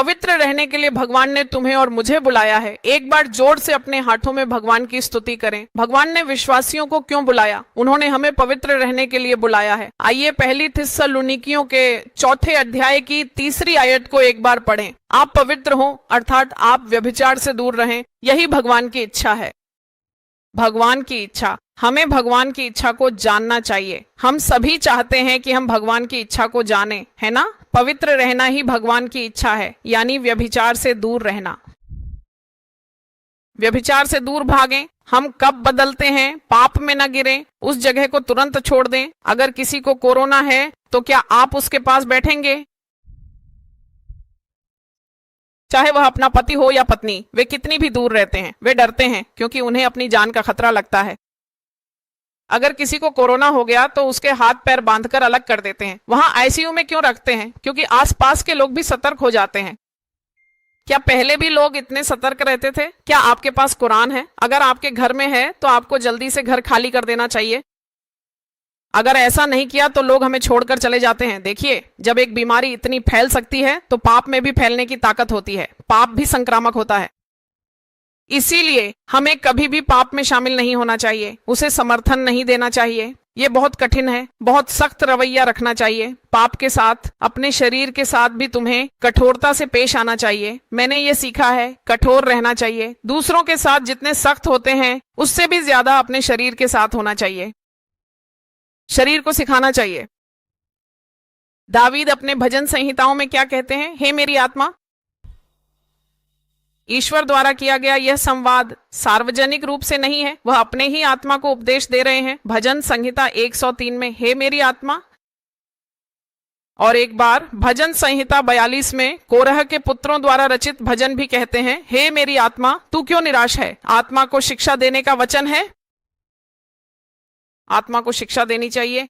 पवित्र रहने के लिए भगवान ने तुम्हें और मुझे बुलाया है। एक बार जोर से अपने हाथों में भगवान की स्तुति करें। भगवान ने विश्वासियों को क्यों बुलाया? उन्होंने हमें पवित्र रहने के लिए बुलाया है। आइए पहली थिस्सलुनीकियों के 4 अध्याय की 3 आयत को एक बार पढ़ें। आप पवित्र हो अर्थात आप व्यभिचार से दूर रहें, यही भगवान की इच्छा है। भगवान की इच्छा, हमें भगवान की इच्छा को जानना चाहिए। हम सभी चाहते हैं कि हम भगवान की इच्छा को जाने, है ना? पवित्र रहना ही भगवान की इच्छा है, यानी व्यभिचार से दूर रहना। व्यभिचार से दूर भागें। हम कब बदलते हैं? पाप में न गिरें, उस जगह को तुरंत छोड़ दें। अगर किसी को कोरोना है तो क्या आप उसके पास बैठेंगे? चाहे वह अपना पति हो या पत्नी, वे कितनी भी दूर रहते हैं, वे डरते हैं क्योंकि उन्हें अपनी जान का खतरा लगता है। अगर किसी को कोरोना हो गया तो उसके हाथ पैर बांधकर अलग कर देते हैं। वहां आईसीयू में क्यों रखते हैं? क्योंकि आसपास के लोग भी सतर्क हो जाते हैं। क्या पहले भी लोग इतने सतर्क रहते थे? क्या आपके पास कुरान है? अगर आपके घर में है तो आपको जल्दी से घर खाली कर देना चाहिए। अगर ऐसा नहीं किया तो लोग हमें छोड़कर चले जाते हैं। देखिए, जब एक बीमारी इतनी फैल सकती है तो पाप में भी फैलने की ताकत होती है। पाप भी संक्रामक होता है। इसीलिए हमें कभी भी पाप में शामिल नहीं होना चाहिए, उसे समर्थन नहीं देना चाहिए। ये बहुत कठिन है, बहुत सख्त रवैया रखना चाहिए। पाप के साथ, अपने शरीर के साथ भी तुम्हें कठोरता से पेश आना चाहिए। मैंने ये सीखा है, कठोर रहना चाहिए। दूसरों के साथ जितने सख्त होते हैं उससे भी ज्यादा अपने शरीर के साथ होना चाहिए। शरीर को सिखाना चाहिए। दावीद अपने भजन संहिताओं में क्या कहते हैं? हे मेरी आत्मा। ईश्वर द्वारा किया गया यह संवाद सार्वजनिक रूप से नहीं है, वह अपने ही आत्मा को उपदेश दे रहे हैं। भजन संहिता 103 में हे मेरी आत्मा। और एक बार भजन संहिता 42 में कोरह के पुत्रों द्वारा रचित भजन भी कहते हैं, हे मेरी आत्मा तू क्यों निराश है? आत्मा को शिक्षा देने का वचन है। आत्मा को शिक्षा देनी चाहिए।